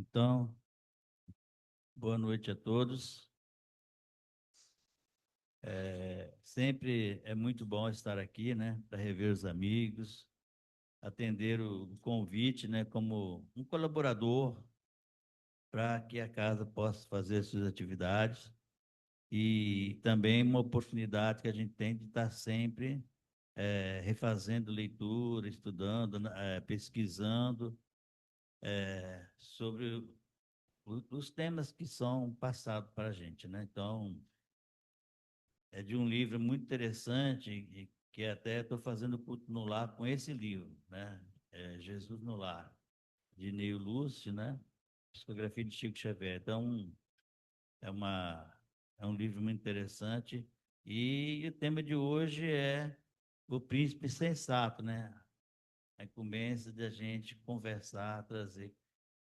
Então, boa noite a todos. Sempre é muito bom estar aqui, né, para rever os amigos, atender o convite, né, como um colaborador para que a casa possa fazer suas atividades e também uma oportunidade que a gente tem de estar sempre refazendo leitura, estudando, pesquisando sobre os temas que são passados para a gente, né? Então, é de um livro muito interessante, que até estou fazendo culto no lar com esse livro, né? Jesus no Lar, de Neil Lúcio, né? Psicografia de Chico Xavier. Então, é uma, é um livro muito interessante. E o tema de hoje é o príncipe sensato, né? A incumbência de a gente conversar, trazer.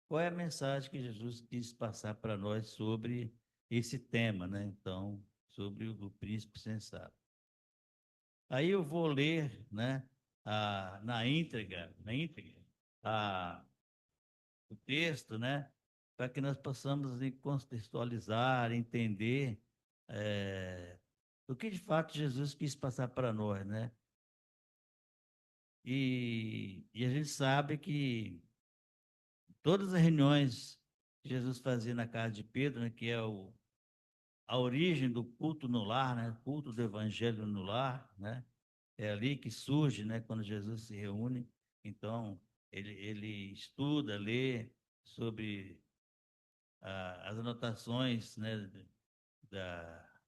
Qual é a mensagem que Jesus quis passar para nós sobre esse tema, né? Então, sobre o príncipe sensato. Aí eu vou ler, né, na íntegra, a, o texto, né, para que nós possamos contextualizar, entender o que de fato Jesus quis passar para nós, né? E a gente sabe que todas as reuniões que Jesus fazia na casa de Pedro, né, que é a origem do culto no lar, né, culto do evangelho no lar, né? É ali que surge, né, quando Jesus se reúne. Então, ele estuda, lê sobre as anotações, né, da,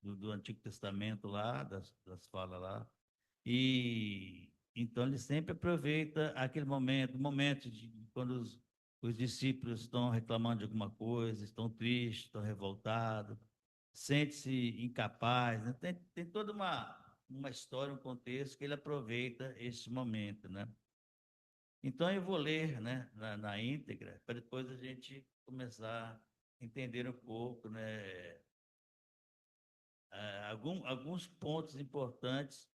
do Antigo Testamento lá, das falas lá. E então ele sempre aproveita aquele momento de quando os discípulos estão reclamando de alguma coisa, estão tristes, estão revoltados, sente-se incapaz, né? Tem toda uma história, um contexto que ele aproveita esse momento, né? Então eu vou ler, né, na íntegra, para depois a gente começar a entender um pouco, né, alguns pontos importantes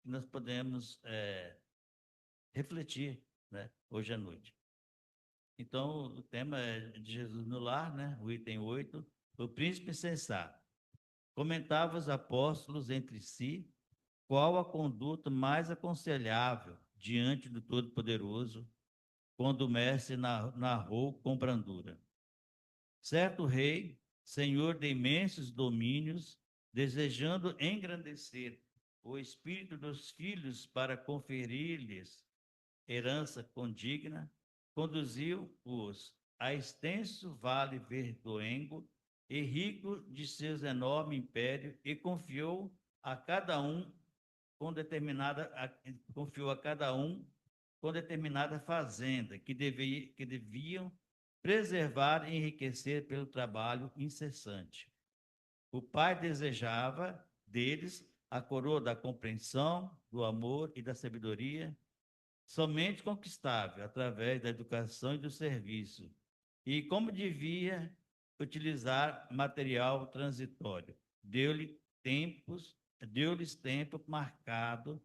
que nós podemos refletir, né, hoje à noite. Então, o tema é de Jesus no lar, né, o item 8, o príncipe sensato. Comentava os apóstolos entre si qual a conduta mais aconselhável diante do Todo-Poderoso, quando o mestre narrou com brandura. Certo rei, senhor de imensos domínios, desejando engrandecer o espírito dos filhos para conferir-lhes herança condigna, conduziu-os a extenso vale verdoengo e rico de seus enorme império e a cada um confiou a cada um com determinada fazenda que deviam preservar e enriquecer pelo trabalho incessante. O pai desejava deles a coroa da compreensão, do amor e da sabedoria, somente conquistável através da educação e do serviço, e como devia utilizar material transitório. Deu-lhes tempo marcado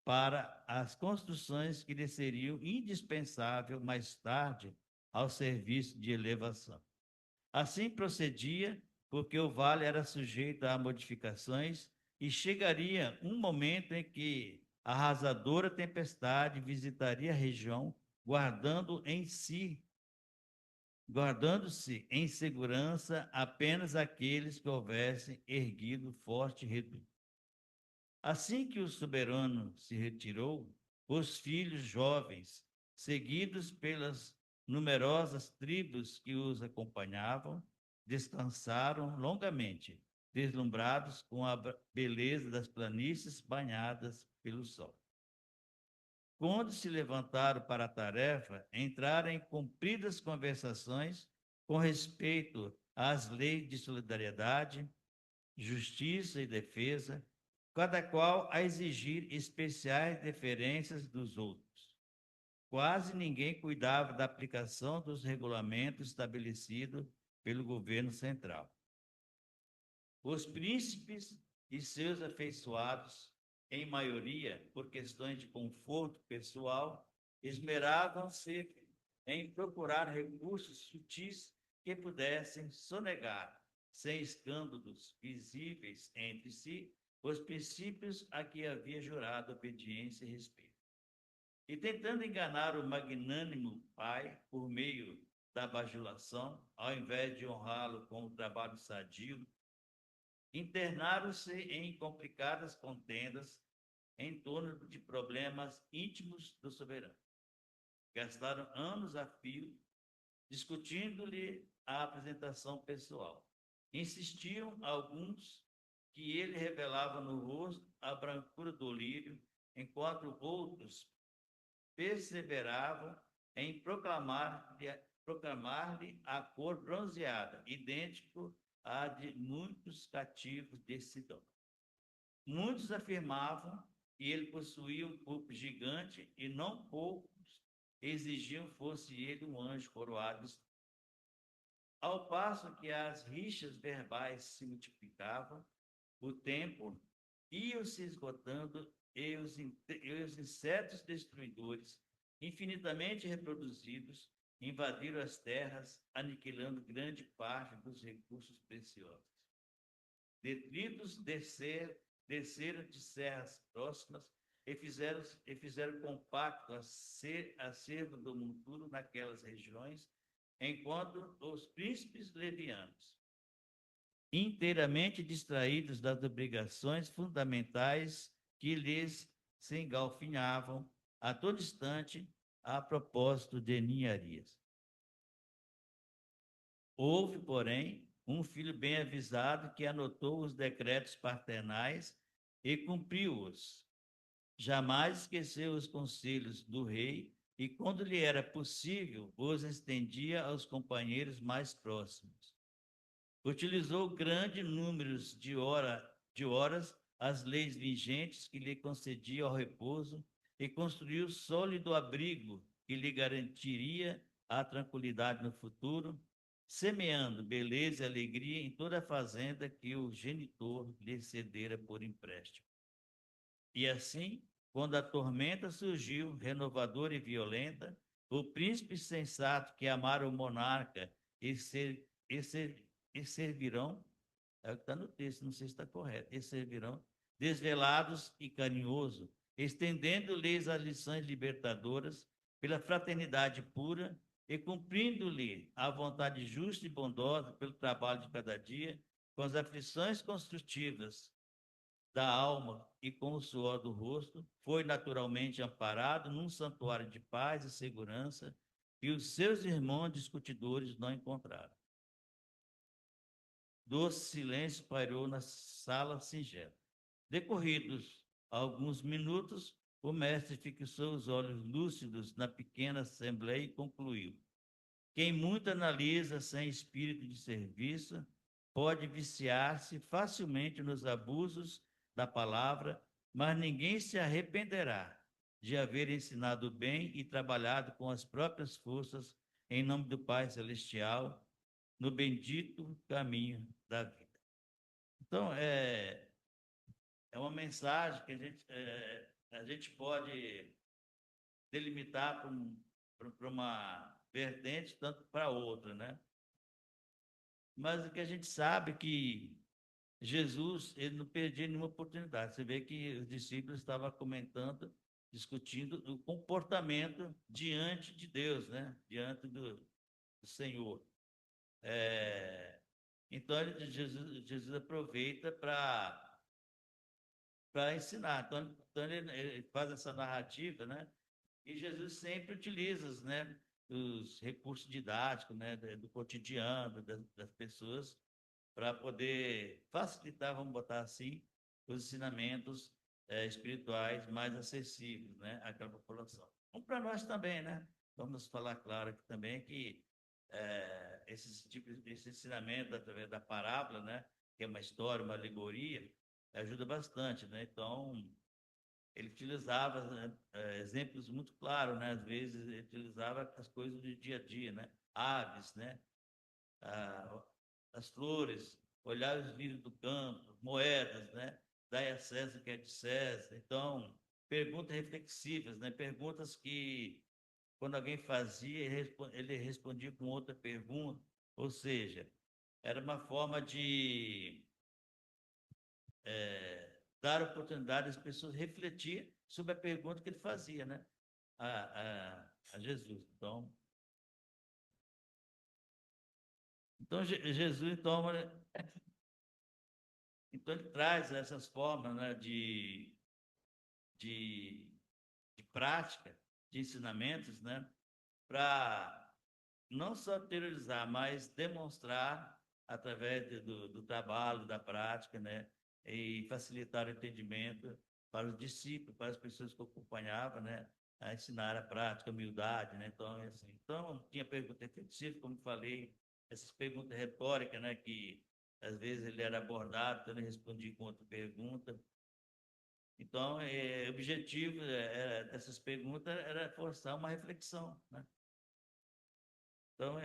para as construções que lhe seriam indispensáveis mais tarde ao serviço de elevação. Assim procedia, porque o vale era sujeito a modificações e chegaria um momento em que a arrasadora tempestade visitaria a região, guardando em si, guardando-se em segurança apenas aqueles que houvessem erguido forte reduto. Assim que o soberano se retirou, os filhos jovens, seguidos pelas numerosas tribos que os acompanhavam, descansaram longamente, deslumbrados com a beleza das planícies banhadas pelo sol. Quando se levantaram para a tarefa, entraram em compridas conversações com respeito às leis de solidariedade, justiça e defesa, cada qual a exigir especiais deferências dos outros. Quase ninguém cuidava da aplicação dos regulamentos estabelecidos pelo governo central. Os príncipes e seus afeiçoados, em maioria por questões de conforto pessoal, esmeravam-se em procurar recursos sutis que pudessem sonegar, sem escândalos visíveis entre si, os princípios a que havia jurado obediência e respeito. E tentando enganar o magnânimo pai por meio da bajulação, ao invés de honrá-lo com o trabalho sadio, internaram-se em complicadas contendas em torno de problemas íntimos do soberano. Gastaram anos a fio discutindo-lhe a apresentação pessoal. Insistiam alguns que ele revelava no rosto a brancura do lírio, enquanto outros perseveravam em proclamar-lhe a cor bronzeada, idêntico à de muitos cativos de Sidom. Muitos afirmavam que ele possuía um corpo gigante e não poucos exigiam fosse ele um anjo coroado. Ao passo que as rixas verbais se multiplicavam, o tempo ia se esgotando e os insetos destruidores, infinitamente reproduzidos, invadiram as terras, aniquilando grande parte dos recursos preciosos. Detritos desceram de serras próximas e fizeram compacto acervo do monturo naquelas regiões, enquanto os príncipes levianos, inteiramente distraídos das obrigações fundamentais que lhes se engalfinhavam a todo instante a propósito de ninharias. Houve, porém, um filho bem avisado que anotou os decretos paternais e cumpriu-os. Jamais esqueceu os conselhos do rei e, quando lhe era possível, os estendia aos companheiros mais próximos. Utilizou grande número de horas as leis vigentes que lhe concediam ao repouso e construiu sólido abrigo que lhe garantiria a tranquilidade no futuro, semeando beleza e alegria em toda a fazenda que o genitor lhe cedera por empréstimo. E assim, quando a tormenta surgiu, renovadora e violenta, o príncipe sensato que amara o monarca e servirão, é o que está no texto, não sei se está correto, e servirão, desvelados e carinhoso, estendendo-lhes as lições libertadoras pela fraternidade pura e cumprindo-lhe a vontade justa e bondosa pelo trabalho de cada dia, com as aflições construtivas da alma e com o suor do rosto, foi naturalmente amparado num santuário de paz e segurança que os seus irmãos discutidores não encontraram. Doce silêncio pairou na sala singela. Decorridos alguns minutos, o mestre fixou os olhos lúcidos na pequena assembleia e concluiu: quem muito analisa sem espírito de serviço pode viciar-se facilmente nos abusos da palavra, mas ninguém se arrependerá de haver ensinado bem e trabalhado com as próprias forças em nome do Pai Celestial no bendito caminho da vida. Então, é uma mensagem que a gente pode delimitar para uma vertente, tanto para outra, né? Mas o que a gente sabe é que Jesus, ele não perdia nenhuma oportunidade. Você vê que os discípulos estavam comentando, discutindo o comportamento diante de Deus, né? Diante do Senhor. Então, Jesus aproveita para ensinar. Então ele faz essa narrativa, né? E Jesus sempre utiliza, né, os recursos didáticos, né, do cotidiano das pessoas para poder facilitar, vamos botar assim, os ensinamentos espirituais mais acessíveis, né, àquela população. Então, para nós também, né? Vamos falar claro aqui também que esse ensinamento através da parábola, né, que é uma história, uma alegoria, ajuda bastante, né? Então, ele utilizava, né, exemplos muito claros, né? Às vezes ele utilizava as coisas do dia a dia, né? Aves, né? As flores, olhar os lírios do campo, moedas, né? Dai a César o que é de César. Então, perguntas reflexivas, né? Perguntas que quando alguém fazia, ele respondia com outra pergunta, ou seja, era uma forma de dar oportunidade às pessoas refletir sobre a pergunta que ele fazia, né? A Jesus. Então Jesus, então ele traz essas formas, né, de, de prática, de ensinamentos, né, para não só teorizar, mas demonstrar através do trabalho, da prática, né, e facilitar o entendimento para os discípulos, para as pessoas que acompanhavam, né, a ensinar a prática, a humildade, né, então, assim, então tinha pergunta reflexiva, como falei, essas perguntas retóricas, né, que às vezes ele era abordado, então ele respondia com outra pergunta. Então, o objetivo dessas perguntas era forçar uma reflexão, né? Então,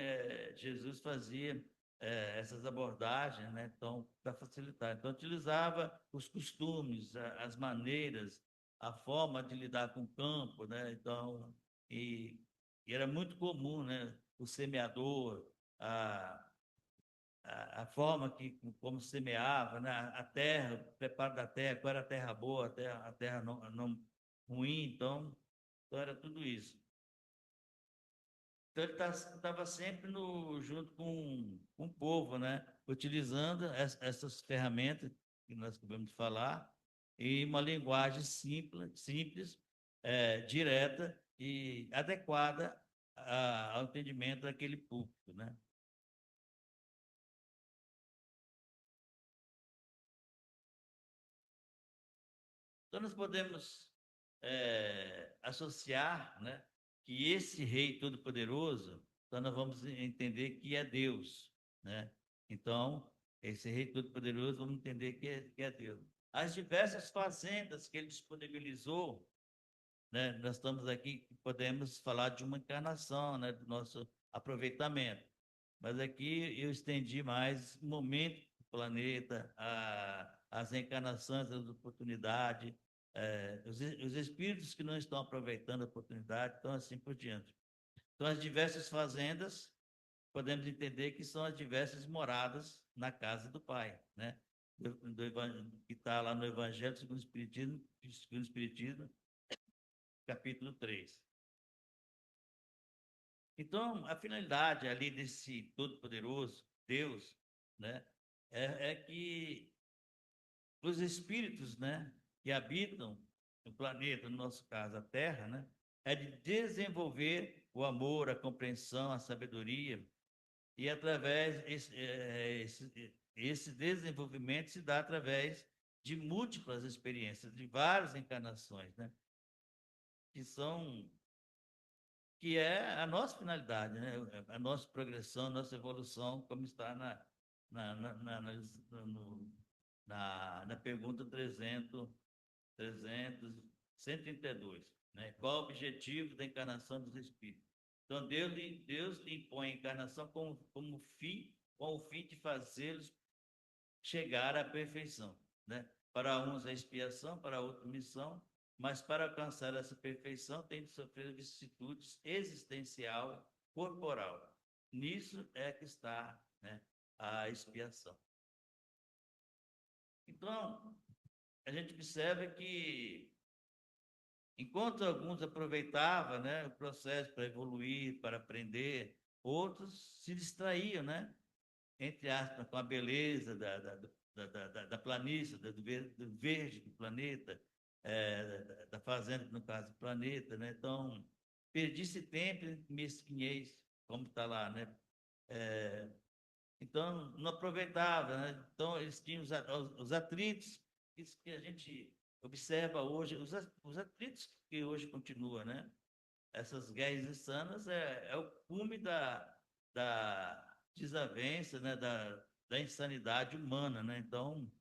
Jesus fazia essas abordagens, né? Então, para facilitar. Então, utilizava os costumes, as maneiras, a forma de lidar com o campo, né? Então, e era muito comum, né? O semeador, a, a forma como semeava, né? A terra, o preparo da terra, qual era a terra boa, a terra não ruim, então era tudo isso. Então ele estava sempre junto com o povo, né? Utilizando essas ferramentas que nós acabamos de falar, em uma linguagem simples, direta e adequada ao entendimento daquele público, né? Então nós podemos associar, né, que esse Rei Todo-Poderoso, então nós vamos entender que é Deus, né? Então, esse Rei Todo-Poderoso, vamos entender que é Deus. As diversas fazendas que ele disponibilizou, né, nós estamos aqui, podemos falar de uma encarnação, né, do nosso aproveitamento. Mas aqui eu estendi mais o momento do planeta, as encarnações, as oportunidades, os espíritos que não estão aproveitando a oportunidade, então assim por diante. Então, as diversas fazendas, podemos entender que são as diversas moradas na casa do Pai, né? Que está lá no Evangelho segundo o Espiritismo, capítulo 3. Então, a finalidade ali desse Todo-Poderoso, Deus, né, é que os espíritos, né, que habitam o planeta, no nosso caso, a Terra, né, é de desenvolver o amor, a compreensão, a sabedoria, e através esse desenvolvimento se dá através de múltiplas experiências, de várias encarnações, né, que são que é a nossa finalidade, né? A nossa progressão, a nossa evolução, como está na pergunta 132, né? Qual o objetivo da encarnação dos espíritos? Então, Deus lhe impõe a encarnação como fim, com o fim de fazê-los chegar à perfeição, né? Para uns a expiação, para outros missão, mas para alcançar essa perfeição tem de sofrer vicissitudes existencial, corporal. Nisso é que está, né, a expiação. Então, a gente observa que enquanto alguns aproveitavam, né, o processo para evoluir, para aprender, outros se distraíam, né, entre aspas, com a beleza da planície, do verde do planeta, da fazenda, no caso, do planeta, né? Então, perdi-se tempo em mesquinhez, como está lá, né? É, então, não aproveitava, né? Então, eles tinham os atritos, isso que a gente observa hoje, os atritos que hoje continuam, né? Essas guerras insanas é o cume da desavença, né, da insanidade humana, né? Então,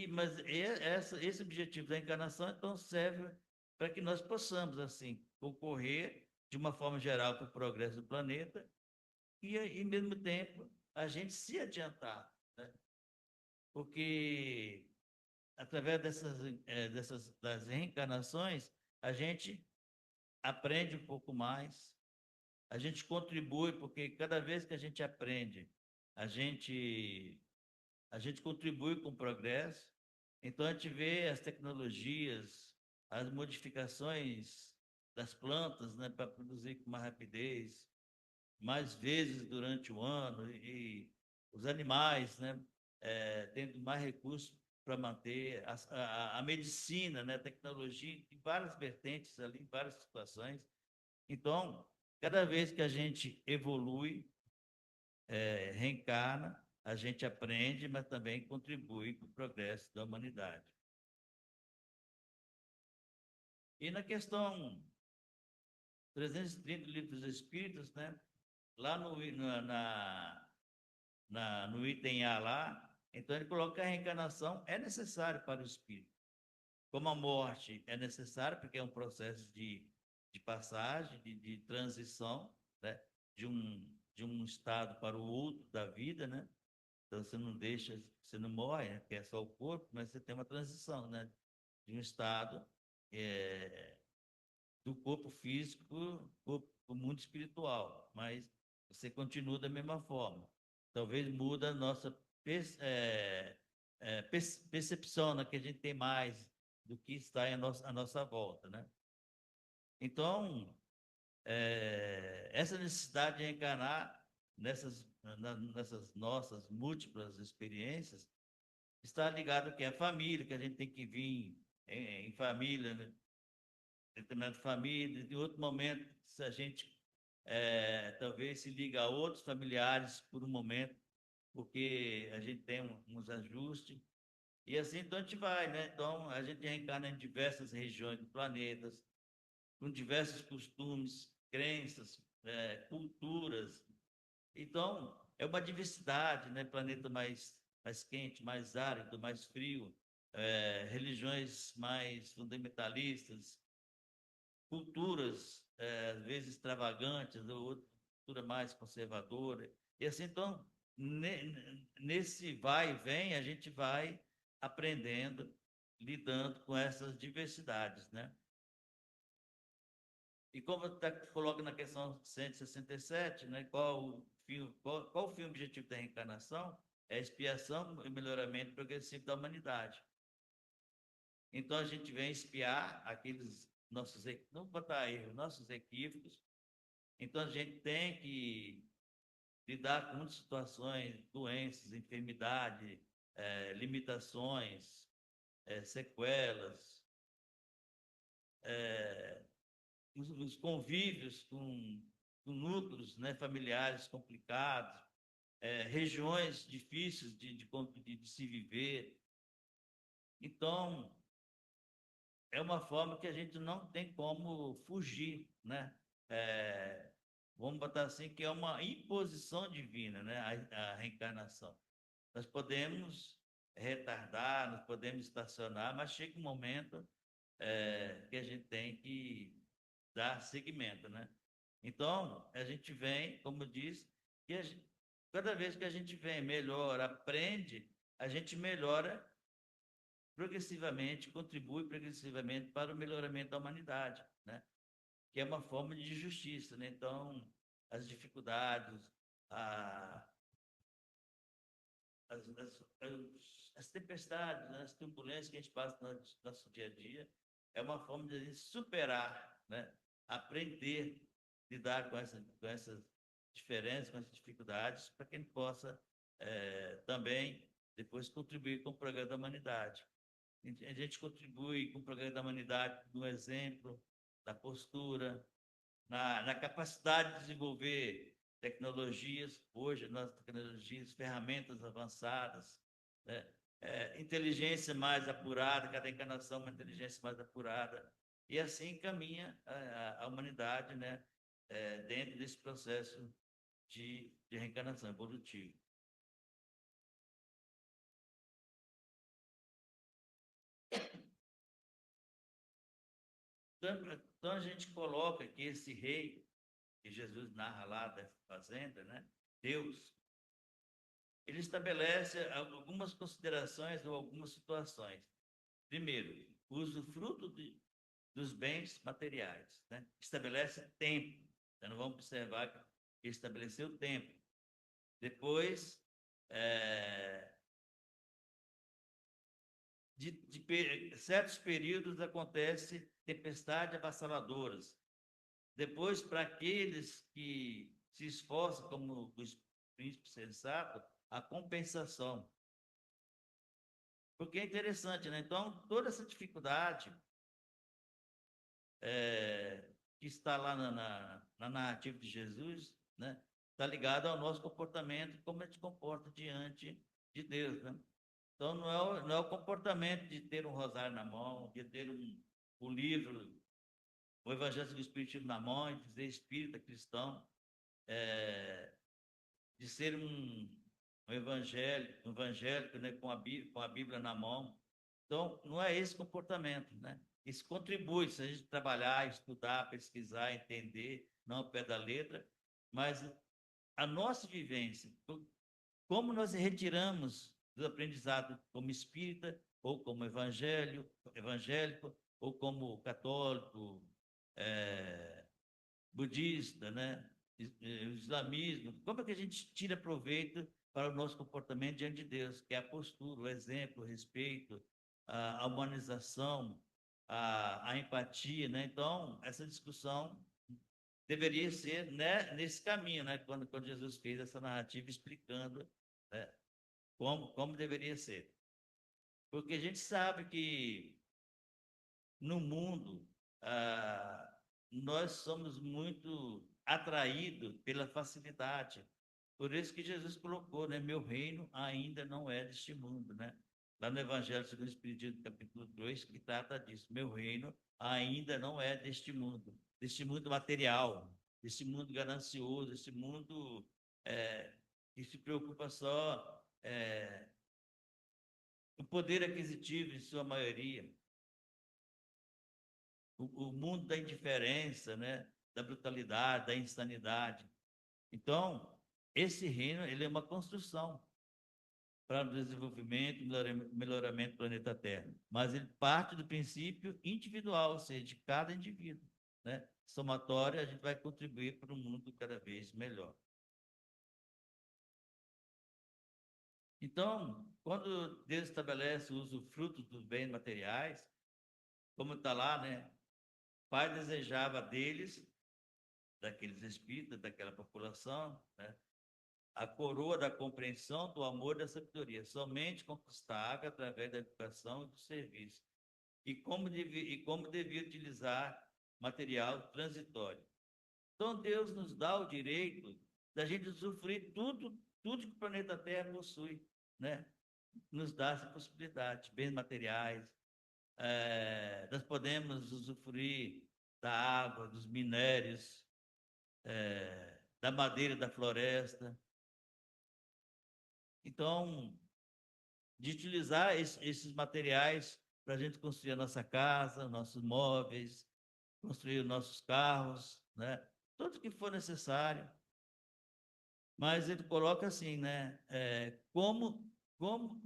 mas esse objetivo da encarnação então serve para que nós possamos assim concorrer de uma forma geral para o progresso do planeta e ao mesmo tempo a gente se adiantar, né? Porque através das reencarnações a gente aprende um pouco mais, a gente contribui, porque cada vez que a gente aprende, a gente, a gente contribui com o progresso. Então, a gente vê as tecnologias, as modificações das plantas, né, para produzir com mais rapidez, mais vezes durante o ano, e os animais, né, tendo mais recursos para manter a medicina, né, a tecnologia, em várias vertentes ali, em várias situações. Então, cada vez que a gente evolui, reencarna, a gente aprende, mas também contribui para o progresso da humanidade. E na questão 330 do Livro dos Espíritos, né, lá no item A lá, então ele coloca que a reencarnação é necessária para o espírito. Como a morte é necessária, porque é um processo de passagem, de transição, né, de um estado para o outro da vida, né? Então você não deixa, você não morre, né, que é só o corpo, mas você tem uma transição, né, de um estado do corpo físico para o mundo espiritual, mas você continua da mesma forma. Talvez muda a nossa percepção, né, que a gente tem mais do que está à nossa volta, né? Então, essa necessidade de reencarnar nessas nossas múltiplas experiências está ligado que a família, que a gente tem que vir em família, né? Determinada família, em outro momento, se a gente talvez se liga a outros familiares por um momento, porque a gente tem uns ajustes, e assim então a gente vai, né? Então a gente reencarna em diversas regiões do planeta, com diversos costumes, crenças, culturas. Então, é uma diversidade, né? Planeta mais quente, mais árido, mais frio, religiões mais fundamentalistas, culturas, às vezes extravagantes, ou outra cultura mais conservadora. E assim, então, nesse vai e vem, a gente vai aprendendo, lidando com essas diversidades, né? E como coloca na questão 167, né, qual o fim objetivo da reencarnação? É a expiação e melhoramento progressivo da humanidade. Então a gente vem espiar aqueles nossos, não botar erro, nossos equívocos. Então a gente tem que lidar com muitas situações, doenças, enfermidade, limitações, sequelas, os convívios com núcleos, né, familiares complicados, regiões difíceis de se viver. Então, é uma forma que a gente não tem como fugir, né? É, vamos botar assim, que é uma imposição divina, né? A reencarnação. Nós podemos retardar, nós podemos estacionar, mas chega um momento que a gente tem que dar seguimento, né? Então, a gente vem, como eu disse, cada vez que a gente vem, melhora, aprende, a gente melhora progressivamente, contribui progressivamente para o melhoramento da humanidade, né? Que é uma forma de justiça, né? Então, as dificuldades, a, as tempestades, né? As turbulências que a gente passa no nosso dia a dia, é uma forma de a gente superar, né? Aprender a lidar com essas diferenças, com essas dificuldades, para que a gente possa também depois contribuir com o progresso da humanidade. A gente contribui com o progresso da humanidade no exemplo, na postura, na capacidade de desenvolver tecnologias, hoje, nas tecnologias, ferramentas avançadas, né? Inteligência mais apurada, cada encarnação uma inteligência mais apurada, e assim caminha a humanidade, né? Dentro desse processo de reencarnação evolutiva. Então a gente coloca que esse rei, que Jesus narra lá da fazenda, né? Deus, ele estabelece algumas considerações ou algumas situações. Primeiro, o usufruto dos bens materiais, né? Estabelece tempo. Então, vamos observar que estabeleceu tempo. Depois, certos períodos acontece tempestades avassaladoras. Depois, para aqueles que se esforçam, como os príncipes sensatos, a compensação. Porque é interessante, né? Então, toda essa dificuldade que está lá na narrativa de Jesus, né? Está ligada ao nosso comportamento, como a gente se comporta diante de Deus, né? Então, não é o comportamento de ter um rosário na mão, de ter um livro, o Evangelho do Espiritismo na mão, de dizer espírita, cristão, de ser um evangélico, né, com a Bíblia na mão. Então, não é esse comportamento, né? Isso contribui, se a gente trabalhar, estudar, pesquisar, entender, não ao pé da letra, mas a nossa vivência, como nós retiramos do aprendizado como espírita, ou como evangélico, ou como católico, budista, né? Islamismo, como é que a gente tira proveito para o nosso comportamento diante de Deus, que é a postura, o exemplo, o respeito, a humanização, a empatia, né? Então, essa discussão deveria ser, né, nesse caminho, né? Quando Jesus fez essa narrativa explicando, né, como deveria ser. Porque a gente sabe que no mundo nós somos muito atraídos pela facilidade. Por isso que Jesus colocou, né? Meu reino ainda não é deste mundo, né? Lá no Evangelho segundo o Espiritismo, capítulo 2, que trata disso. Meu reino ainda não é deste mundo material, deste mundo ganancioso, deste mundo que se preocupa só com o poder aquisitivo, em sua maioria. O mundo da indiferença, né? Da brutalidade, da insanidade. Então, esse reino ele é uma construção para o desenvolvimento e melhoramento do planeta Terra. Mas ele parte do princípio individual, ou seja, de cada indivíduo, né? Somatório, a gente vai contribuir para um mundo cada vez melhor. Então, quando Deus estabelece o usufruto dos bens materiais, como está lá, né? O Pai desejava deles, daqueles espíritos, daquela população, né? A coroa da compreensão, do amor e da sabedoria, somente conquistável através da educação e do serviço. E como devia utilizar material transitório. Então, Deus nos dá o direito da gente usufruir tudo que o planeta Terra possui, né? Nos dá essa possibilidade, bens materiais. Nós podemos usufruir da água, dos minérios, da madeira da floresta. Então, de utilizar esses materiais para a gente construir a nossa casa, nossos móveis, construir os nossos carros, né? Tudo que for necessário. Mas ele coloca assim, né? Como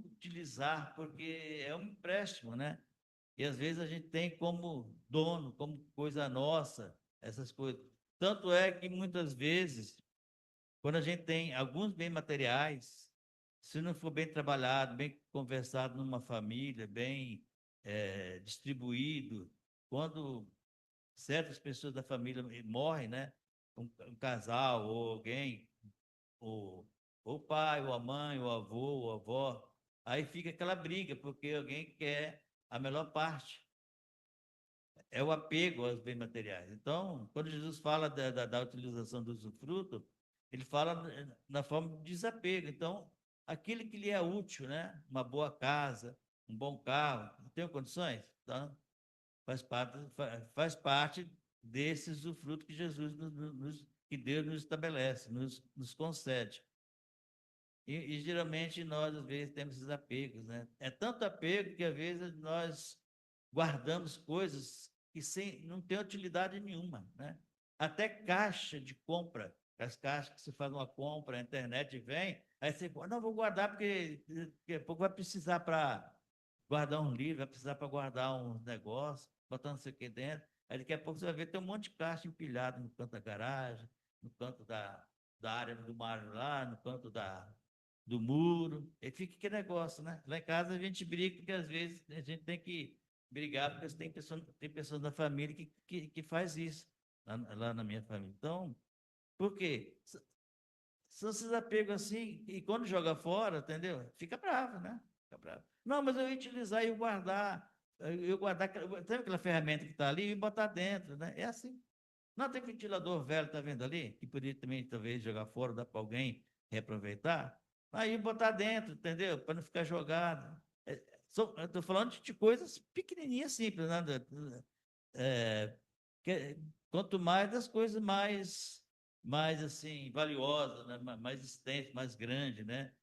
utilizar, porque é um empréstimo, né? E às vezes a gente tem como dono, como coisa nossa, essas coisas. Tanto é que muitas vezes, quando a gente tem alguns bens materiais, se não for bem trabalhado, bem conversado numa família, bem distribuído, quando certas pessoas da família morrem, né? Um casal ou alguém, ou o pai, ou a mãe, ou o avô, ou a avó, aí fica aquela briga, porque alguém quer a melhor parte. É o apego aos bens materiais. Então, quando Jesus fala da utilização do usufruto, ele fala na forma de desapego. Então, aquilo que lhe é útil, né? Uma boa casa, um bom carro, não tem condições? Então, faz parte desse usufruto que Jesus que Deus nos estabelece, nos concede. E geralmente nós, às vezes, temos esses apegos, né? É tanto apego que, às vezes, nós guardamos coisas que não tem utilidade nenhuma, né? Até caixa de compra, as caixas que você faz uma compra, a internet vem, aí você, não, vou guardar porque daqui a pouco vai precisar para guardar um livro, vai precisar para guardar um negócio. botando não sei o que dentro. Aí daqui a pouco você vai ver, tem um monte de caixa empilhado no canto da garagem, no canto da área do mar lá, no canto do muro. E fica aquele negócio, né? Lá em casa a gente briga, porque às vezes a gente tem que brigar, porque tem pessoas da família que faz isso, lá na minha família. Então, por quê? São esses apegos assim, e quando joga fora, entendeu? Fica bravo, né? Fica bravo. Não, mas eu ia utilizar e eu guardar. Eu guardar, sabe aquela ferramenta que está ali e botar dentro, né? É assim. Não tem ventilador velho, tá vendo ali? Que poderia também, talvez, jogar fora, dar para alguém reaproveitar. Aí botar dentro, entendeu? Para não ficar jogado. Eu estou falando de coisas pequenininhas, simples, né? É, que- quanto mais das coisas mais assim, valiosas, né? Mais extensas, mais grandes, né?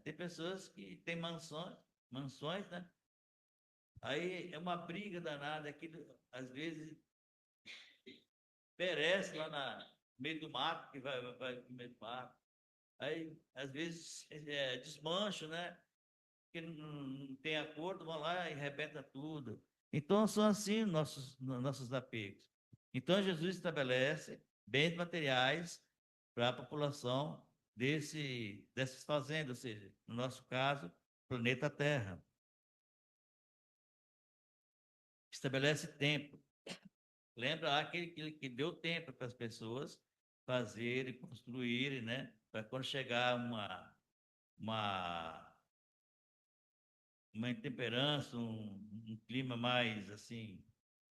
Tem pessoas que têm mansões, né? Aí é uma briga danada, aquilo, às vezes perece lá no meio do mato, que vai no meio do mato. Aí, às vezes, desmancha, né? Porque não tem acordo, vão lá e arrebenta tudo. Então, são assim nossos apegos. Então, Jesus estabelece bens materiais para a população dessas fazendas, ou seja, no nosso caso, planeta Terra. Estabelece tempo. Lembra lá que deu tempo para as pessoas fazerem, construírem, né? Para quando chegar uma, uma intemperança, um clima mais assim,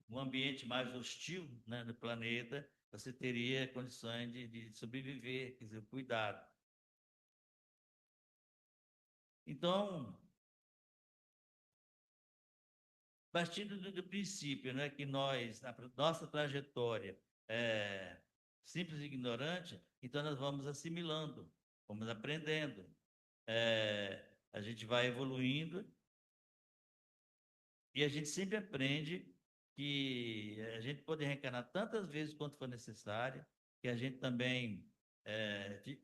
um ambiente mais hostil, né, no planeta, você teria condições de sobreviver, quer dizer, cuidado. Então, partindo do princípio, né, que a nossa trajetória é simples e ignorante, então nós vamos assimilando, vamos aprendendo, a gente vai evoluindo e a gente sempre aprende que a gente pode reencarnar tantas vezes quanto for necessário, que a gente também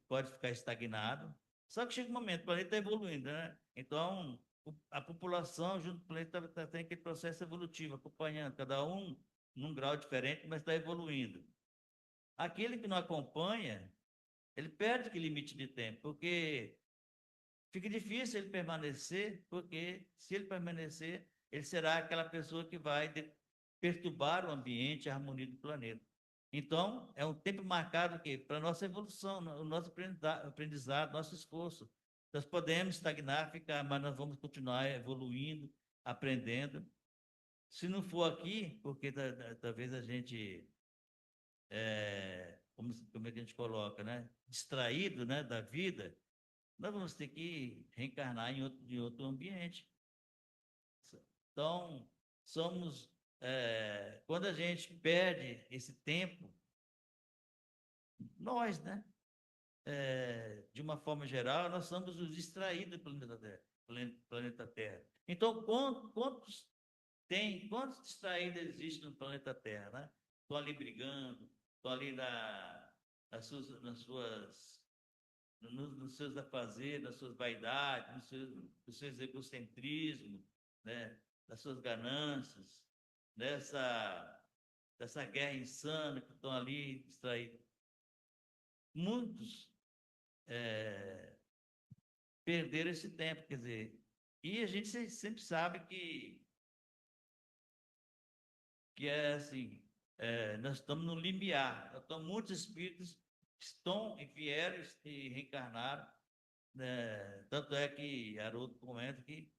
pode ficar estagnado. Só que chega um momento, o planeta está evoluindo, né? Então, a população junto com o planeta tem aquele processo evolutivo, acompanhando, cada um num grau diferente, mas está evoluindo. Aquele que não acompanha, ele perde aquele limite de tempo, porque fica difícil ele permanecer, porque se ele permanecer, ele será aquela pessoa que vai perturbar o ambiente, a harmonia do planeta. Então, é um tempo marcado para a nossa evolução, o nosso aprendizado, nosso esforço. Nós podemos estagnar, ficar, mas nós vamos continuar evoluindo, aprendendo. Se não for aqui, porque talvez a gente, como é que a gente coloca, né? Distraído, né, da vida, nós vamos ter que reencarnar em outro ambiente. Então, quando a gente perde esse tempo, nós, né, de uma forma geral, nós somos os distraídos do planeta Terra. Planeta Terra. Então, quantos distraídos existem no planeta Terra, né? Estão ali brigando, estão ali nos seus afazeres, nas suas vaidades, nos seus egocentrismos, né? Das suas ganâncias, dessa guerra insana que estão ali distraídos. Muitos perderam esse tempo, quer dizer, e a gente sempre sabe que é assim, nós estamos no limiar, então muitos espíritos estão e vieram e reencarnaram, né? Tanto é que Haroldo comenta que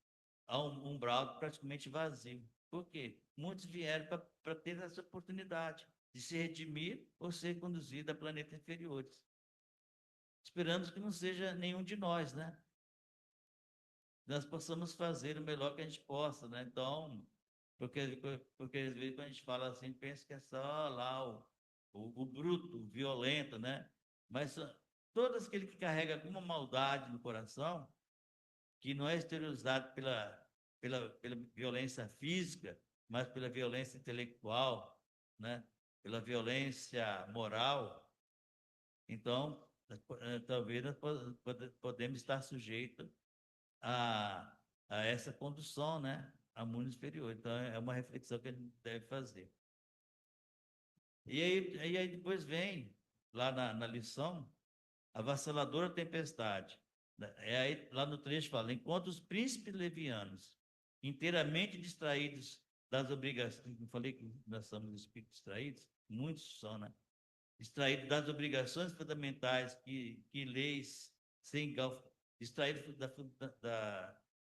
há um umbral praticamente vazio. Por quê? Muitos vieram para ter essa oportunidade de se redimir ou ser conduzido a planetas inferiores. Esperamos que não seja nenhum de nós, né? Nós possamos fazer o melhor que a gente possa, né? Então, porque às vezes quando a gente fala assim, pensa que é só lá o bruto, o violento, né? Mas todo aquele que carrega alguma maldade no coração, que não é exteriorizado pela violência física, mas pela violência intelectual, né? Pela violência moral. Então, talvez nós podemos estar sujeitos a essa condução, né? a mundo inferior. Então, é uma reflexão que a gente deve fazer. E aí depois vem, lá na lição, a vassaladora tempestade. Aí, lá no trecho fala, enquanto os príncipes levianos, inteiramente distraídos das obrigações, eu falei que nós somos espíritos distraídos, muitos são, né? Distraídos das obrigações fundamentais que leis sem distraídos das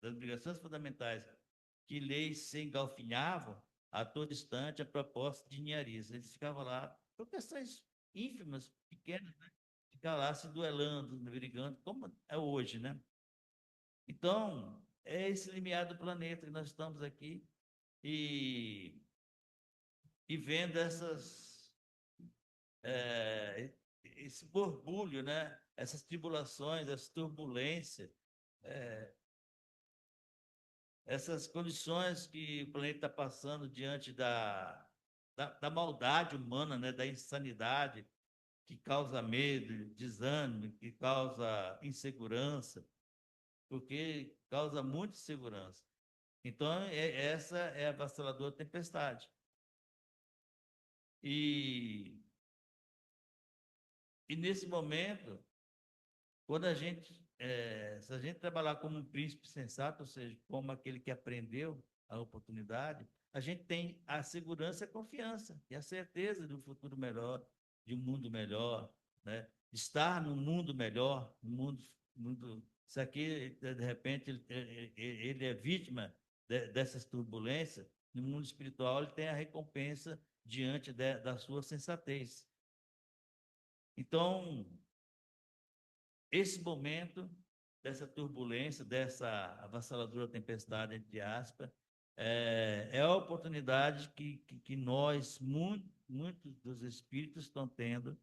obrigações fundamentais que leis se engalfinhavam a todo instante a propósito de engenharias. Eles ficavam lá por questões ínfimas, pequenas, né? Ficavam lá se duelando, brigando, como é hoje, né? Então, é esse limiar do planeta que nós estamos aqui e, e vendo esse borbulho, né? Essas tribulações, essa turbulência, essas condições que o planeta está passando diante da maldade humana, né? Da insanidade, que causa medo, desânimo, que causa insegurança, porque causa muita insegurança. Então, essa é a avassaladora tempestade. E, e nesse momento, quando se a gente trabalhar como um príncipe sensato, ou seja, como aquele que aprendeu a oportunidade, a gente tem a segurança e a confiança e a certeza de um futuro melhor, de um mundo melhor, né? Estar num mundo melhor, isso aqui, de repente, ele é vítima dessas turbulências, no mundo espiritual ele tem a recompensa diante da sua sensatez. Então, esse momento dessa turbulência, dessa avassaladora tempestade, entre aspas, é a oportunidade que nós, muitos dos espíritos, estão tendo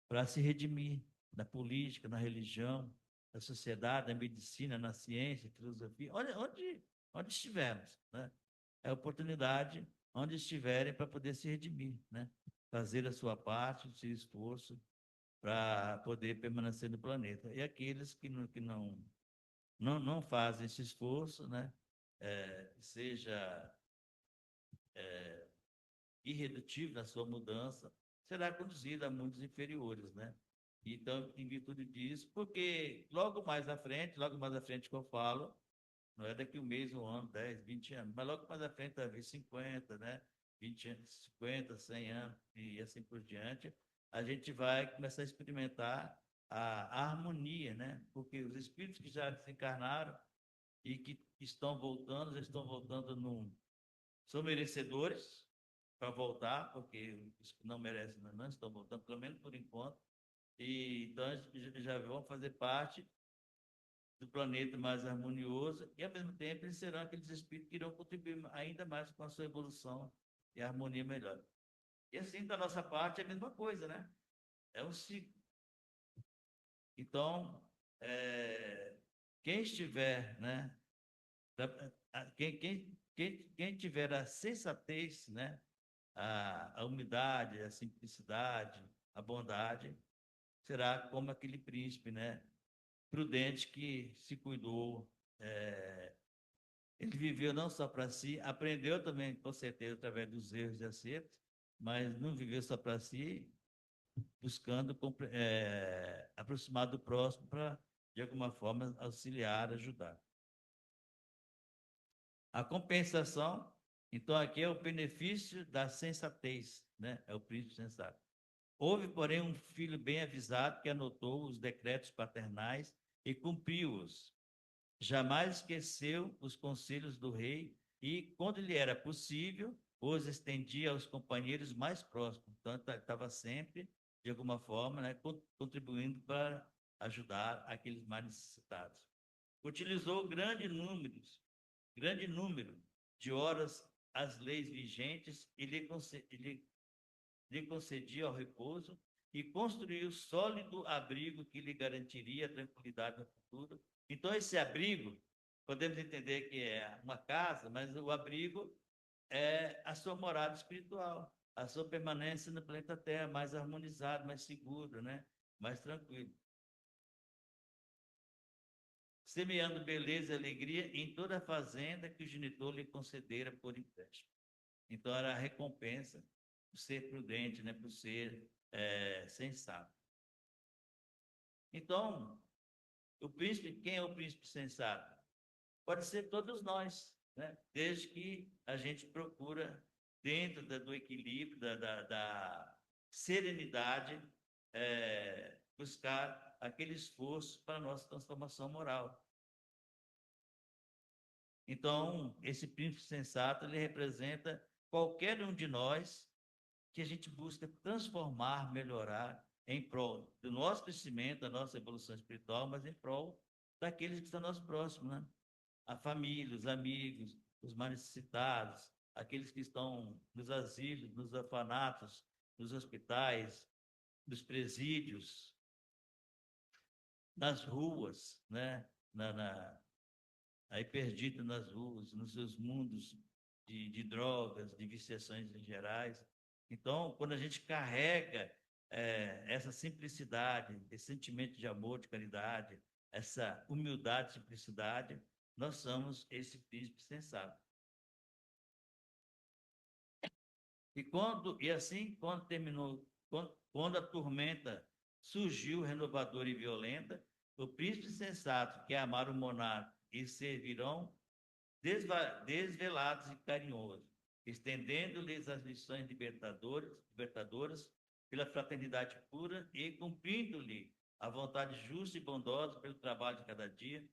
para se redimir na política, na religião, na sociedade, na medicina, na ciência, filosofia, onde estivermos, né? É a oportunidade onde estiverem para poder se redimir, né? Fazer a sua parte, o seu esforço para poder permanecer no planeta. E aqueles que não fazem esse esforço, né? Seja irredutível na sua mudança, será conduzido a mundos inferiores, né? Então, em virtude disso, porque logo mais à frente que eu falo, não é daqui um mês, um ano, 10, 20 anos, mas logo mais à frente, talvez 50, né? 20 anos, 50, 100 anos e assim por diante, a gente vai começar a experimentar a harmonia, né? Porque os espíritos que já desencarnaram e que estão voltando, já estão voltando são merecedores para voltar, porque os que não merecem não estão voltando, pelo menos por enquanto, e então já vão fazer parte do planeta mais harmonioso e, ao mesmo tempo, eles serão aqueles espíritos que irão contribuir ainda mais com a sua evolução e a harmonia melhor. E assim, da nossa parte, é a mesma coisa, né? É um ciclo. Então, quem estiver, né? Quem tiver a sensatez, né? A humildade, a simplicidade, a bondade, será como aquele príncipe, né? Prudente que se cuidou, ele viveu não só para si, aprendeu também, com certeza, através dos erros e acertos, mas não viveu só para si, buscando aproximar do próximo para, de alguma forma, auxiliar, ajudar. A compensação, então, aqui é o benefício da sensatez, né? É o príncipe sensato. Houve, porém, um filho bem avisado que anotou os decretos paternais e cumpriu-os. Jamais esqueceu os conselhos do rei e, quando lhe era possível, os estendia aos companheiros mais próximos. Então, estava sempre, de alguma forma, né, contribuindo para ajudar aqueles mais necessitados. Utilizou grande número de horas as leis vigentes e lhe concedia o repouso e construiu sólido abrigo que lhe garantiria a tranquilidade no futuro. Então, esse abrigo, podemos entender que é uma casa, mas o abrigo é a sua morada espiritual, a sua permanência no planeta Terra, mais harmonizado, mais seguro, né? Mais tranquilo. semeando beleza e alegria em toda a fazenda que o genitor lhe concedera por empréstimo. Então, era a recompensa por ser prudente, né? Por ser sensato. Então, o príncipe, quem é o príncipe sensato? Pode ser todos nós, né? Desde que a gente procura, dentro do equilíbrio, da serenidade, buscar aquele esforço para a nossa transformação moral. Então, esse príncipe sensato, ele representa qualquer um de nós que a gente busca transformar, melhorar em prol do nosso crescimento, da nossa evolução espiritual, mas em prol daqueles que estão nós próximos, né? A família, os amigos, os mais necessitados, aqueles que estão nos asilos, nos orfanatos, nos hospitais, nos presídios, nas ruas, né? Aí perdido nas ruas, nos seus mundos de drogas, de viciações em gerais. Então, quando a gente carrega essa simplicidade, esse sentimento de amor, de caridade, essa humildade, simplicidade, nós somos esse príncipe sensato. Quando terminou, quando a tormenta surgiu renovadora e violenta, o príncipe sensato que amar o monarca e servirão desvelados e carinhosos, estendendo-lhes as lições libertadoras pela fraternidade pura e cumprindo-lhe a vontade justa e bondosa pelo trabalho de cada dia,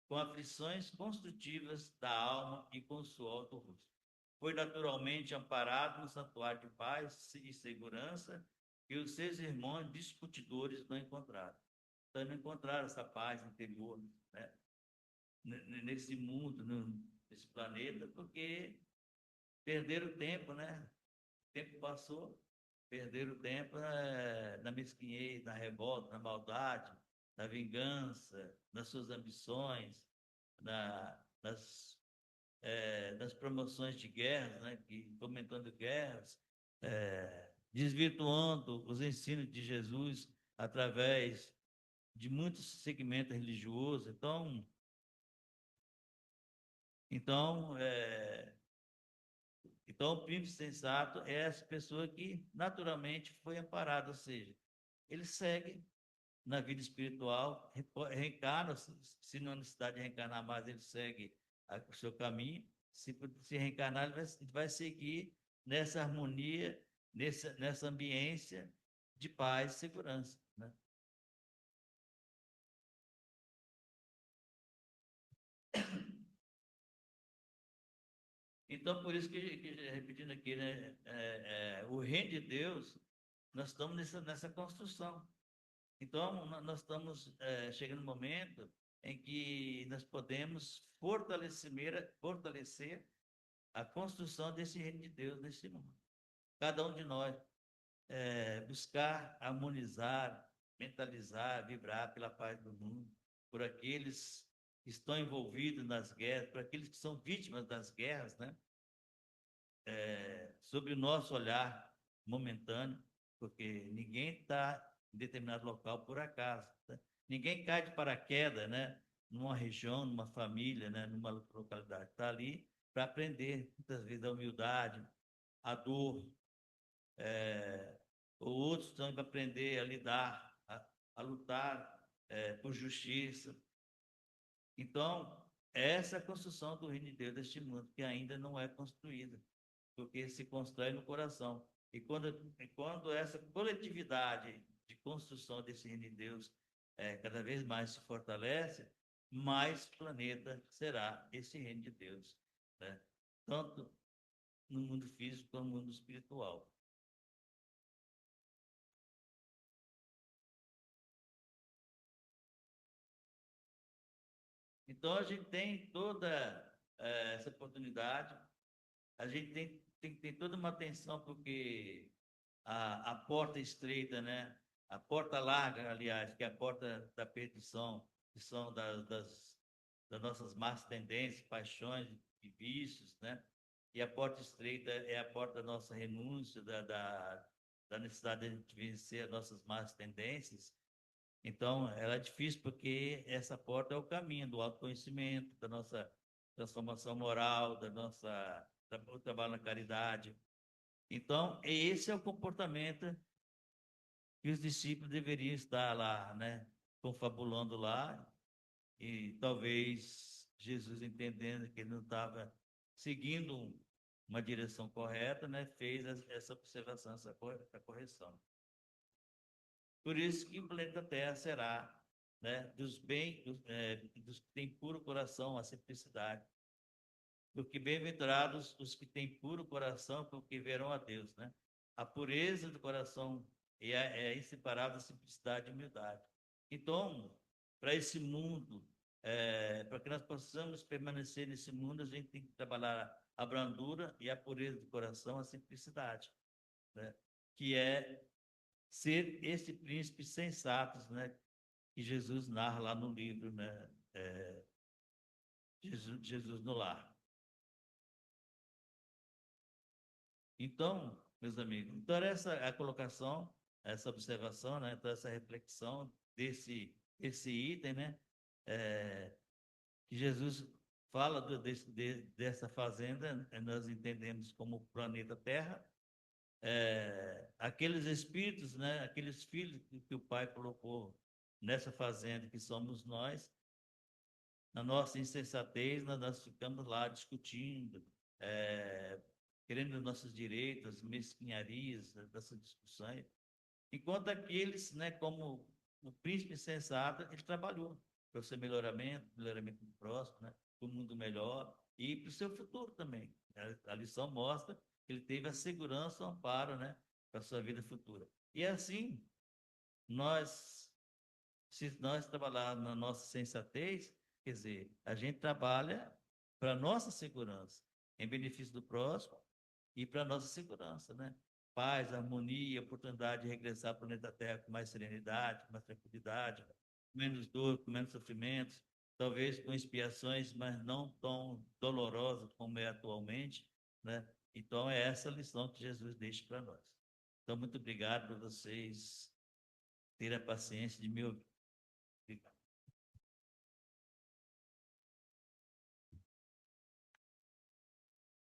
com aflições construtivas da alma e com o suor do rosto. Foi naturalmente amparado no santuário de paz e segurança que os seus irmãos discutidores não encontraram. Então, não encontraram essa paz interior, né? Nesse mundo, nesse planeta, porque perderam o tempo, né? O tempo passou, perderam o tempo na mesquinhez, na revolta, na maldade, na vingança, nas suas ambições, nas promoções de guerras, né? Fomentando guerras, desvirtuando os ensinos de Jesus através de muitos segmentos religiosos. Então, o príncipe sensato é essa pessoa que naturalmente foi amparada, ou seja, ele segue na vida espiritual, reencarna, se não há necessidade de reencarnar mais, ele segue o seu caminho, se reencarnar, ele vai seguir nessa harmonia, nessa ambiência de paz e segurança, né? Então, por isso repetindo aqui, né, o reino de Deus, nós estamos nessa construção. Então, nós estamos chegando no momento em que nós podemos fortalecer a construção desse reino de Deus nesse mundo. Cada um de nós buscar harmonizar, mentalizar, vibrar pela paz do mundo, por aqueles que estão envolvidos nas guerras, por aqueles que são vítimas das guerras, né? Sobre o nosso olhar momentâneo, porque ninguém está em determinado local por acaso, tá? Ninguém cai de paraquedas, né? Numa região, numa família, né? Numa localidade. Está ali para aprender, muitas vezes, a humildade, a dor, ou outros estão para aprender a lidar, a lutar por justiça. Então, essa é a construção do reino de Deus deste mundo, que ainda não é construída, porque se constrói no coração. E quando essa coletividade de construção desse reino de Deus cada vez mais se fortalece, mais planeta será esse reino de Deus, né? Tanto no mundo físico como no mundo espiritual. Então, a gente tem toda essa oportunidade, a gente tem que ter toda uma atenção, porque a porta estreita, né? A porta larga, aliás, que é a porta da perdição, que são das nossas más tendências, paixões e vícios, né? E a porta estreita é a porta da nossa renúncia, da necessidade de vencer as nossas más tendências. Então, ela é difícil porque essa porta é o caminho do autoconhecimento, da nossa transformação moral, do trabalho na caridade. Então, esse é o comportamento que os discípulos deveriam estar lá, né? Confabulando lá, e talvez Jesus, entendendo que ele não estava seguindo uma direção correta, né? Fez essa observação, essa correção. Por isso que o planeta Terra será, né? Dos que têm puro coração, a simplicidade. Porque bem-aventurados os que têm puro coração, porque verão a Deus, né? A pureza do coração é inseparável da simplicidade e humildade. Então, para esse mundo, para que nós possamos permanecer nesse mundo, a gente tem que trabalhar a brandura e a pureza do coração, a simplicidade, né? Que é ser esse príncipe sensato, né? Que Jesus narra lá no livro, né? Jesus no lar. Então, meus amigos, então era essa a colocação, essa observação, né? Então, essa reflexão desse item, né? É, que Jesus fala dessa fazenda, nós entendemos como o planeta Terra, aqueles espíritos, né? Aqueles filhos que o Pai colocou nessa fazenda, que somos nós, na nossa insensatez, nós ficamos lá discutindo, é, querendo nossos direitos, mesquinharias dessas discussões, enquanto aqueles, né, como o príncipe sensato, ele trabalhou para o seu melhoramento do próximo, né, para o mundo melhor e para o seu futuro também. A lição mostra que ele teve a segurança, o amparo, né, para a sua vida futura. E assim, nós se nós trabalharmos na nossa sensatez, quer dizer, a gente trabalha para a nossa segurança, em benefício do próximo e para a nossa segurança, né? Paz, harmonia, oportunidade de regressar ao planeta Terra com mais serenidade, com mais tranquilidade, com menos dor, com menos sofrimentos, talvez com expiações, mas não tão dolorosas como é atualmente, né? Então, é essa a lição que Jesus deixa para nós. Então, muito obrigado por vocês terem a paciência de me ouvir. Obrigado.